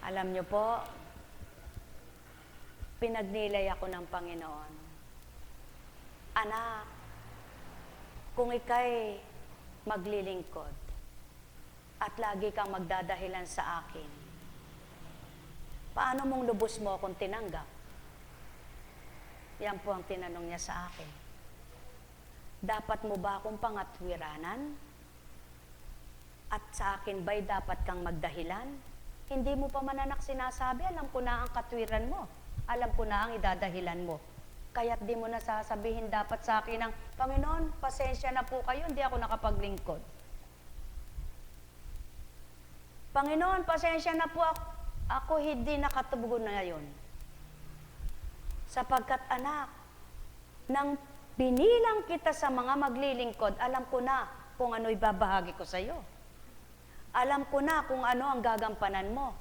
Alam niyo po, pinagnilay ako ng Panginoon. Anak, kung ika'y maglilingkod at lagi kang magdadahilan sa akin, paano mong lubos mo akong tinanggap? Yan po ang tinanong niya sa akin. Dapat mo ba akong pangatwiranan? At sa akin ba'y dapat kang magdahilan? Hindi mo pa man anak sinasabi, alam ko na ang katwiran mo. Alam ko na ang idadahilan mo. Kaya't di mo na sasabihin dapat sa akin ng, Panginoon, pasensya na po kayo, hindi ako nakapaglingkod. Panginoon, pasensya na po ako hindi nakatugon na ngayon. Sapagkat anak, nang binilang kita sa mga maglilingkod, alam ko na kung ano ibabahagi ko sa iyo. Alam ko na kung ano ang gagampanan mo.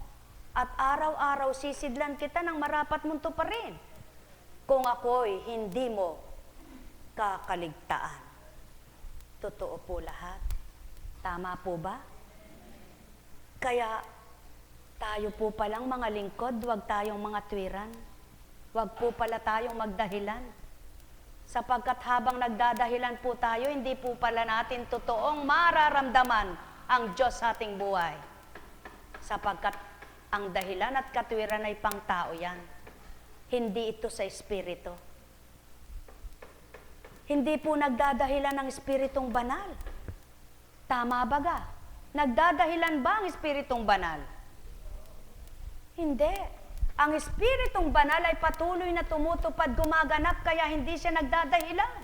At araw-araw sisidlan kita ng marapat mong tuparin. kung ako'y hindi mo kakaligtaan. Totoo po lahat. Tama po ba? Kaya tayo po palang mga lingkod, huwag tayong mga tuwiran. Huwag po pala tayong magdahilan. Sapagkat habang nagdadahilan po tayo, hindi po pala natin totoong mararamdaman ang Diyos sa ating buhay. Sapagkat ang dahilan at katwiran ay pang tao yan. Hindi ito sa Espiritu. Hindi po nagdadahilan ng Espiritong banal. Tama ba ga? Nagdadahilan ba ang Espiritong banal? Hindi. Ang Espiritong banal ay patuloy na tumutupad, gumaganap, kaya hindi siya nagdadahilan.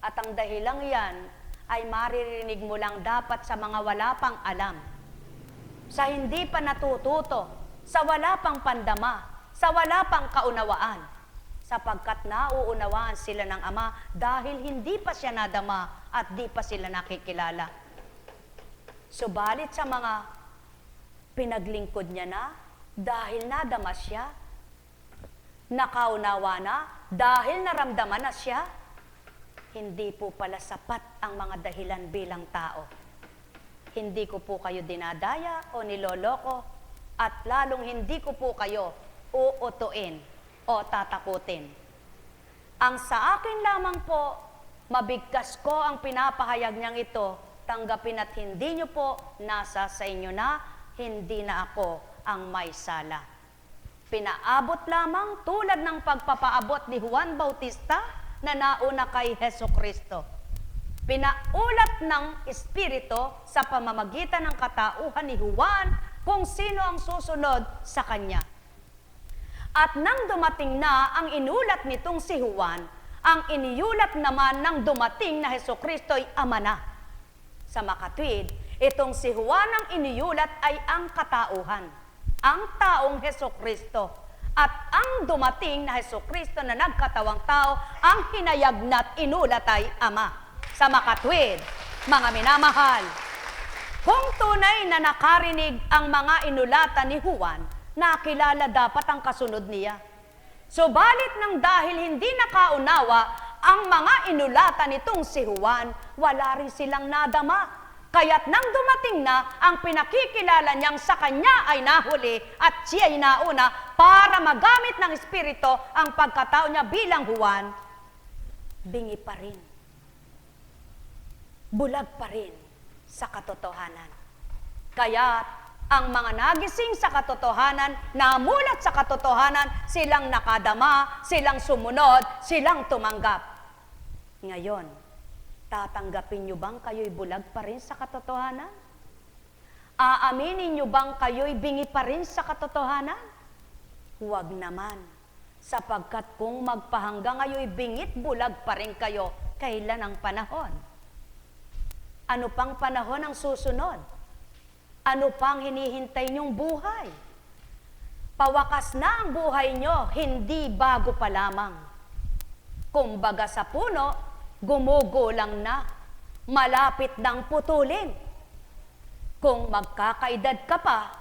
At ang dahilang yan ay maririnig mo lang dapat sa mga wala pang alam, sa hindi pa natututo, sa wala pang pandama, sa wala pang kaunawaan, sapagkat nauunawaan sila ng Ama dahil hindi pa siya nadama at di pa sila nakikilala. Subalit sa mga pinaglingkod niya na, dahil nadama siya, nakaunawa na, dahil naramdaman na siya, hindi po pala sapat ang mga dahilan bilang tao. Hindi ko po kayo dinadaya o niloloko, at lalong hindi ko po kayo uutuin o tatakutin. Ang sa akin lamang po, mabigkas ko ang pinapahayag niyang ito, tanggapin at hindi niyo po, nasa sa inyo na, hindi na ako ang may sala. Pinaabot lamang tulad ng pagpapaabot ni Juan Bautista na nauna kay Hesukristo. Pinaulat ng Espiritu sa pamamagitan ng katauhan ni Juan kung sino ang susunod sa kanya. At nang dumating na ang inulat nitong si Juan, ang iniulat naman ng dumating na Hesukristo ay Ama na. Sa makatwid, itong si Juan ang iniulat ay ang katauhan, ang taong Hesukristo. At ang dumating na Hesukristo na nagkatawang tao, ang hinayag na't inulat ay Ama. Sa makatwid, mga minamahal, kung tunay na nakarinig ang mga inulatan ni Juan, nakilala dapat ang kasunod niya. Subalit nang dahil hindi nakaunawa ang mga inulatan nitong si Juan, wala rin silang nadama. Kaya't nang dumating na, ang pinakikilala niyang sa kanya ay nahuli at siya ay nauna para magamit ng Espiritu ang pagkatao niya bilang Juan, bingi pa rin. Bulag pa rin sa katotohanan. Kaya't ang mga nagising sa katotohanan, namulat sa katotohanan, silang nakadama, silang sumunod, silang tumanggap. Ngayon, tatanggapin nyo bang kayo'y bulag pa rin sa katotohanan? Aaminin nyo bang kayo'y bingi pa rin sa katotohanan? Huwag naman, sapagkat kung magpahanggang kayo'y bingit bulag pa rin kayo, kailan ang panahon? Ano pang panahon ang susunod? Ano pang hinihintay niyong buhay? Pawakas na ang buhay niyo, hindi bago pa lamang. Kumbaga sa puno, gumugulang na, malapit nang putulin. Kung magkakaedad ka pa,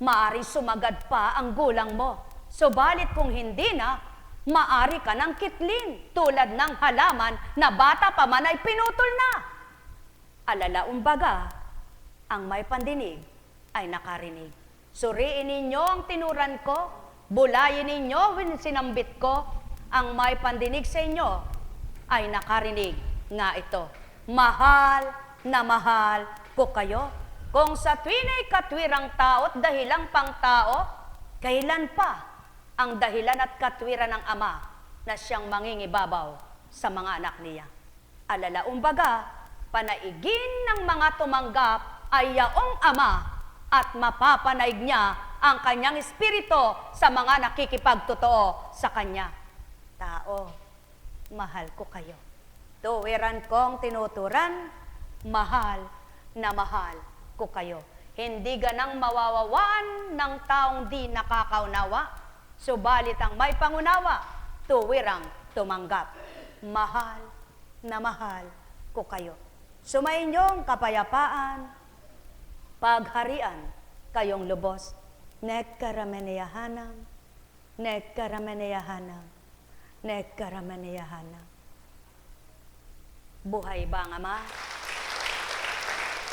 maari sumagad pa ang gulang mo. Subalit kung hindi na, maari ka ng kitlin, tulad ng halaman na bata pa man ay pinutol na. Alalaong baga, ang may pandinig ay nakarinig. Suriin ninyo ang tinuran ko, bulayin ninyo sinambit ko, ang may pandinig sa inyo ay nakarinig nga ito. Mahal na mahal ko kayo. Kung sa tuwin ay katwirang tao at dahilang pang tao, kailan pa ang dahilan at katwiran ng Ama na siyang mangingibabaw sa mga anak niya? Alalaong baga, panaigin ng mga tumanggap ay yaong Ama at mapapanaig niya ang kanyang espiritu sa mga nakikipagtotoo sa kanya. Tao, mahal ko kayo. Tuwiran kong tinuturan, mahal na mahal ko kayo. Hindi ganang mawawawaan ng taong di nakakaunawa, subalit ang may pangunawa, tuwirang tumanggap. Mahal na mahal ko kayo. Sumainyong kapayapaan, pagharian kayong lubos, nekkarameniyahanam, Nekaramanayahana, nekaramanayahana. Buhay ba ang Ama?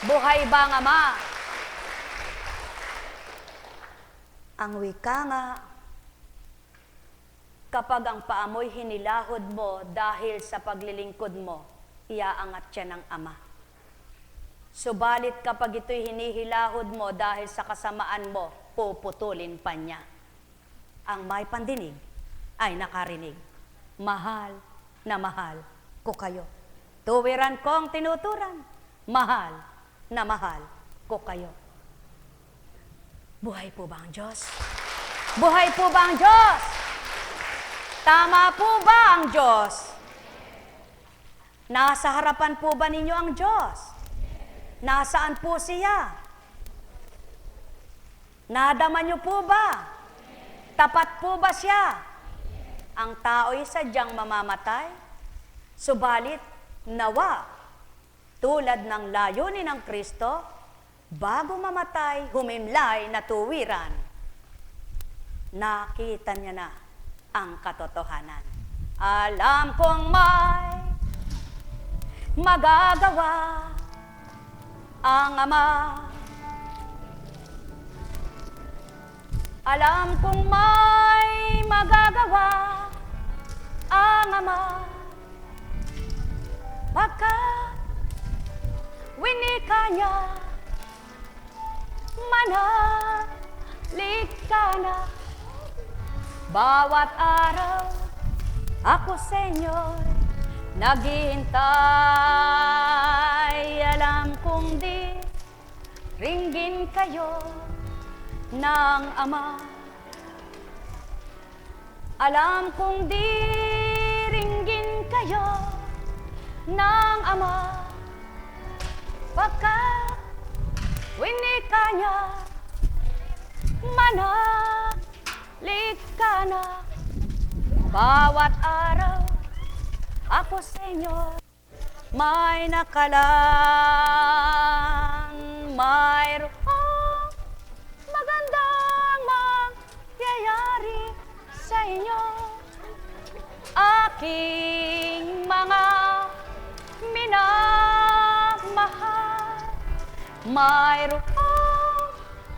Buhay ba ang Ama? Ang wika nga, kapag ang paamoy hinilahod mo dahil sa paglilingkod mo, iaangat siya ng Ama. Subalit kapag ito'y hinihilahod mo dahil sa kasamaan mo, puputulin pa niya. Ang may pandinig ay nakarinig. Mahal na mahal ko kayo. Tuwiran kong tinuturan, mahal na mahal ko kayo. Buhay po ba ang Diyos? Buhay po ba ang Diyos? Tama po ba ang Diyos? Nasa harapan po ba ninyo ang Diyos? Nasaan po siya? Nadama niyo po ba? Tapat po ba siya? Ang tao'y sadyang mamamatay, subalit nawa, tulad ng layunin ng Kristo, bago mamatay, humimlay na tuwiran. Nakita niya na ang katotohanan. Alam kong may magagawa ang Ama. Alam kong may magagawa ang Ama. Pagkat winika niya, manalik ka na. Bawat araw ako sa inyo'y naghihintay. Alam kong di ringgin kayo ng Ama. Alam kong di ringgin kayo ng Ama. Pagkat winika niya, manalik ka na. Bawat araw ako sa inyo may nakalaan. Mayroong magandang mangyayari sa inyo. Aking mga minamahal, mayroong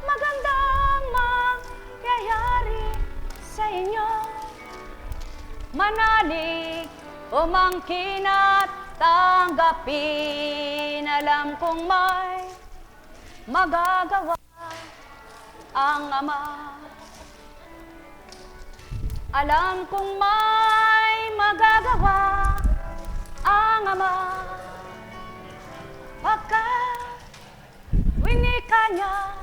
magandang mangyayari sa inyo. Manalig, umangkin at tanggapin. Alam kong may magagawa ang Ama. Alam kong may magagawa ang Ama. Pagkat winika niya,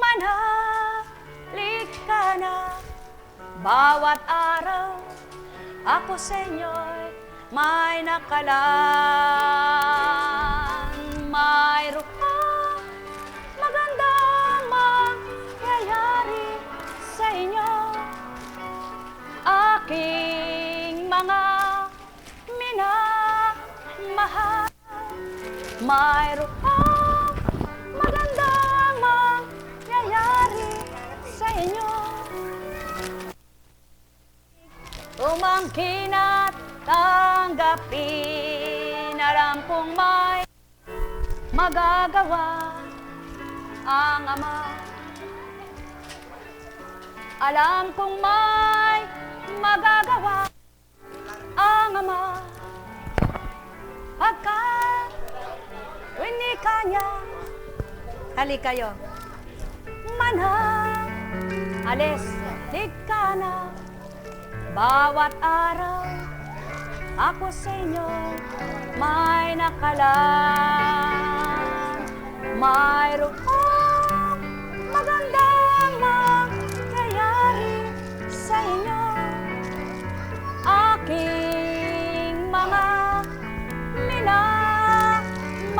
manalik ka na. Bawat araw ako sa inyo'y may nakalaan. Mayroong magandang mangyayari sa inyo. Aking mga minamahal, mayroong magandang mangyayari sa inyo. Umangkin at tanggapin. Alam kong may magagawa ang Ama. Alam kong may magagawa ang Ama. Pagkat winika niya, halik kayo, alis, di ka na. Bawat araw ako sa inyo may nakalaan. Mayroong magandang mangyayari sa inyo. Aking mga minamahal,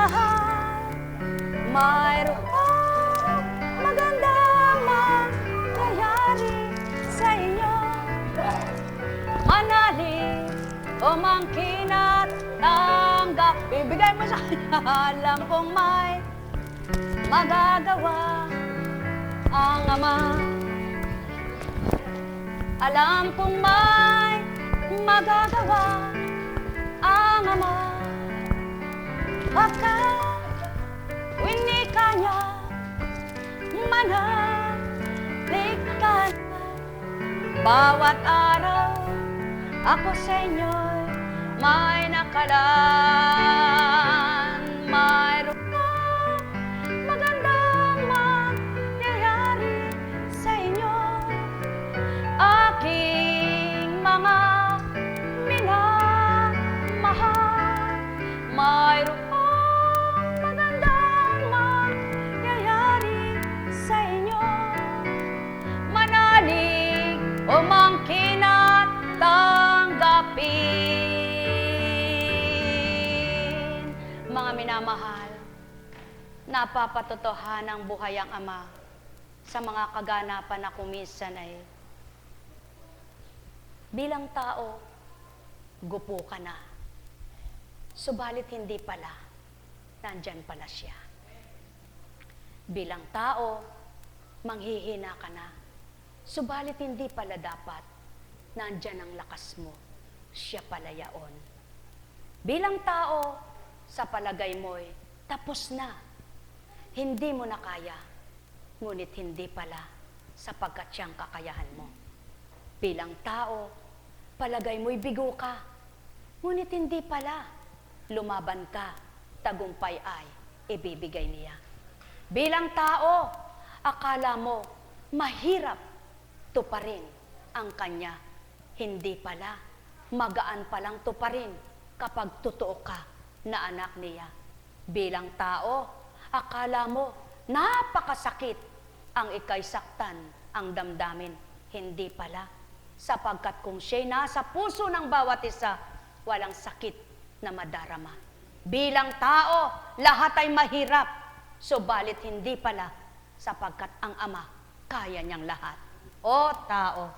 mayroong magandang mangyayari sa inyo. Manalig, umangkin at tanggap. Ibigay mo sa kanya. Alam kong may magagawa ang Ama. Alam kong may magagawa ang Ama, pagkat winika niya, manahalik ka na. Bawat araw ako sa inyo'y may nakalaan. Mayroon ka magandang mangyayari sa inyo, aking mga minamahal. Mayroon kang magandang mangyayari sa inyo, manalig o mangkin at tanggapin. Mga minamahal, napapatotohanan ng buhay ang Ama sa mga kaganapan na kuminsan ay bilang tao, gupo ka na. Subalit hindi pala, nandyan pala siya. Bilang tao, manghihina ka na. Subalit hindi pala dapat, nandyan ang lakas mo. Siya pala yaon. Bilang tao, sa palagay mo'y tapos na. Hindi mo na kaya, ngunit hindi pala sapagkat siyang kakayahan mo. Bilang tao, palagay mo'y bigo ka, ngunit hindi pala. Lumaban ka, tagumpay ay ibibigay niya. Bilang tao, akala mo mahirap tuparin ang kanya. Hindi pala, magaan palang tuparin kapag totoo ka na anak niya. Bilang tao, akala mo napakasakit ang ika'y saktan ang damdamin. Hindi pala, sapagkat kung siya'y nasa puso ng bawat isa, walang sakit na madarama. Bilang tao, lahat ay mahirap, subalit hindi pala, sapagkat ang Ama kaya niyang lahat. O tao,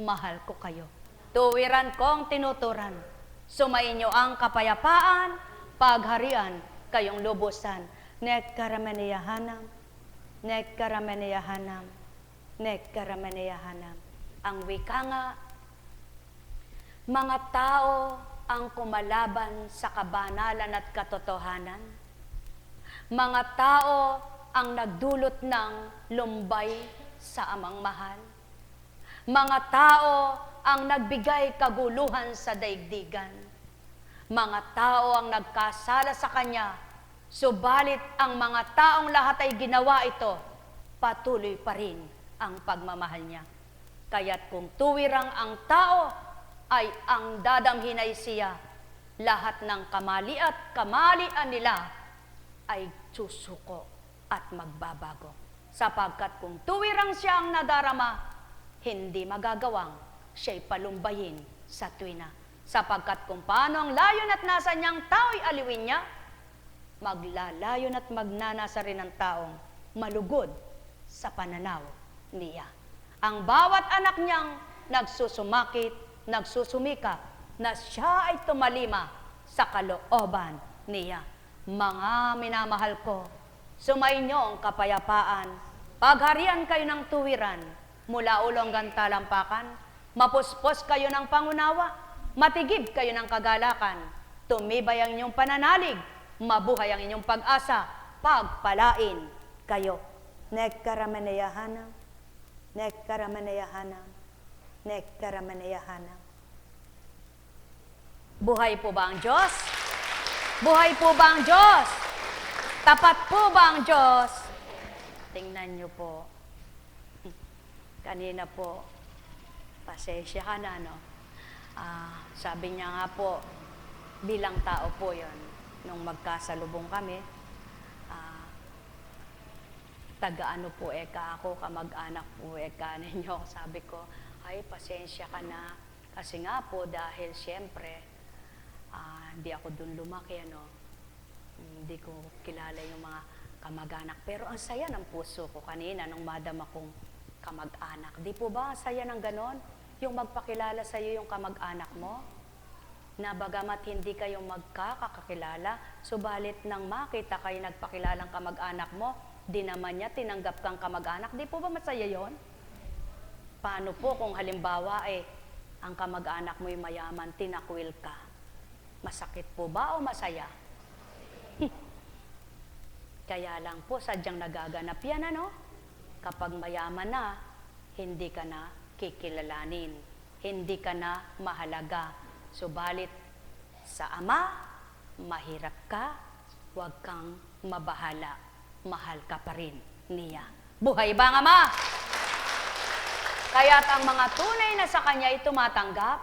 mahal ko kayo. Tuwiran kong tinuturan, sumainyo ang kapayapaan, pagharian, kayong lubusan. Nekkaramaniyahanam, nekkaramaniyahanam, nekkaramaniyahanam. Ang wika nga, mga tao ang kumalaban sa kabanalan at katotohanan. Mga tao ang nagdulot ng lumbay sa Amang mahal. Mga tao ang nagbigay kaguluhan sa daigdigan. Mga tao ang nagkasala sa Kanya, subalit ang mga taong lahat ay ginawa ito, patuloy pa rin ang pagmamahal niya. Kaya't kung tuwirang ang tao ay ang dadamhin ay siya, lahat ng kamali at kamalian nila ay susuko at magbabago. Sapagkat kung tuwirang siya ang nadarama, hindi magagawang siya'y palumbayin sa tuwina. Sapagkat kung paano ang layon at nasa niyang tao'y aliwin niya, maglalayon at magnanasa rin ang taong malugod sa pananaw niya. Ang bawat anak niyang nagsusumakit, nagsusumikap, na siya ay tumalima sa kalooban niya. Mga minamahal ko, sumainyo ang kapayapaan, pagharian kayo ng tuwiran, mula ulo hanggang talampakan, mapuspos kayo ng pangunawa, matigib kayo ng kagalakan, tumibay ang inyong pananalig, mabuhay ang inyong pag-asa, pagpalain kayo. Nekkaramaniyahanam, nekkaramaniyahanam, nekkaramaniyahanam. Buhay po ba ang Diyos? Buhay po ba ang Diyos? Tapat po ba ang Diyos? Tingnan niyo po. Kanina po, pasensya ka na, no? Sabi niya nga po, bilang tao po yon, nung magkasalubong kami, taga-ano po eka ako, kamag-anak po eka ninyo. Sabi ko, ay, pasensya ka na. Kasi nga po, dahil siyempre, hindi ako dun lumaki, ano. Hindi ko kilala yung mga kamag-anak. Pero ang saya ng puso ko kanina nung madama kong kamag-anak. Di po ba ang saya ng ganon? Yung magpakilala sa iyo yung kamag-anak mo? Na bagamat hindi kayo magkakakilala, subalit nang makita kayo nagpakilalang kamag-anak mo, di naman niya tinanggap kang kamag-anak. Di po ba masaya yon? Paano po kung halimbawa ang kamag-anak mo'y mayaman, tinakwil ka? Masakit po ba o masaya? Kaya lang po, sadyang nagaganap yan, ano? Kapag mayaman na, hindi ka na kikilalanin. Hindi ka na mahalaga. Subalit, sa Ama, mahirap ka, huwag kang mabahala. Mahal ka pa rin niya. Buhay ba ang Ama? Kaya't ang mga tunay na sa Kanya ay tumatanggap,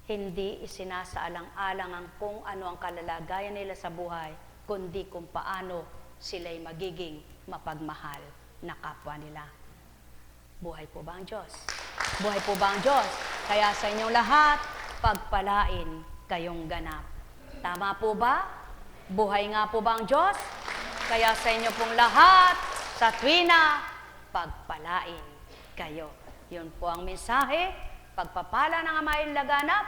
hindi isinasaalang-alang ang kung ano ang kalalagayan nila sa buhay, kundi kung paano sila'y magiging mapagmahal na kapwa nila. Buhay po ba ang Diyos? Buhay po ba ang Diyos? Kaya sa inyong lahat, pagpalain kayong ganap. Tama po ba? Buhay nga po ba ang Diyos? Kaya sa inyo pong lahat, sa tuwina, pagpalain kayo. Yun po ang mensahe, pagpapala ng Ama ay laganap,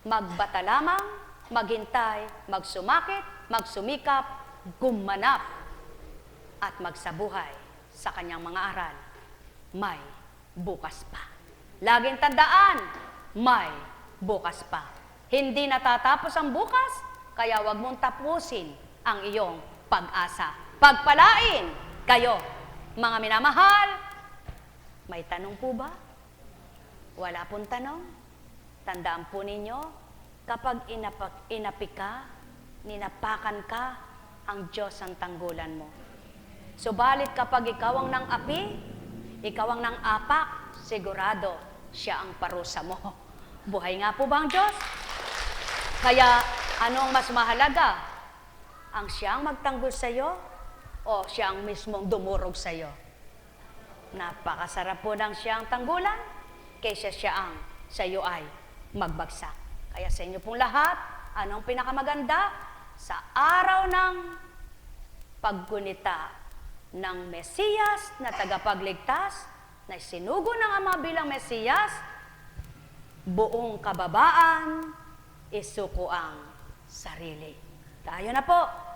magbata lamang, maghintay, magsumakit, magsumikap, gumanap, at magsabuhay sa kanyang mga aral. May bukas pa. Laging tandaan, may bukas pa. Hindi natatapos ang bukas, kaya wag mong tapusin ang iyong pag-asa. Pagpalain kayo, mga minamahal. May tanong po ba? Wala pong tanong? Tandaan po ninyo, kapag inapi ka, ninapakan ka, ang Diyos ang tanggulan mo. Subalit kapag ikaw ang nang api, ikaw ang nang apak, sigurado siya ang parusa mo. Buhay nga po ba ang Diyos? Kaya ano ang mas mahalaga? Ang siyang magtanggol sa iyo o siyang mismong dumurog sa iyo? Napakasarap po ng siyang tanggulan kaysa siya ang sa iyo ay magbagsak. Kaya sa inyo pong lahat, anong pinakamaganda? Sa araw ng paggunita ng Mesiyas na tagapagligtas, na sinugo ng Ama bilang Mesiyas, buong kababaan, isuko ang sarili. Tayo na po.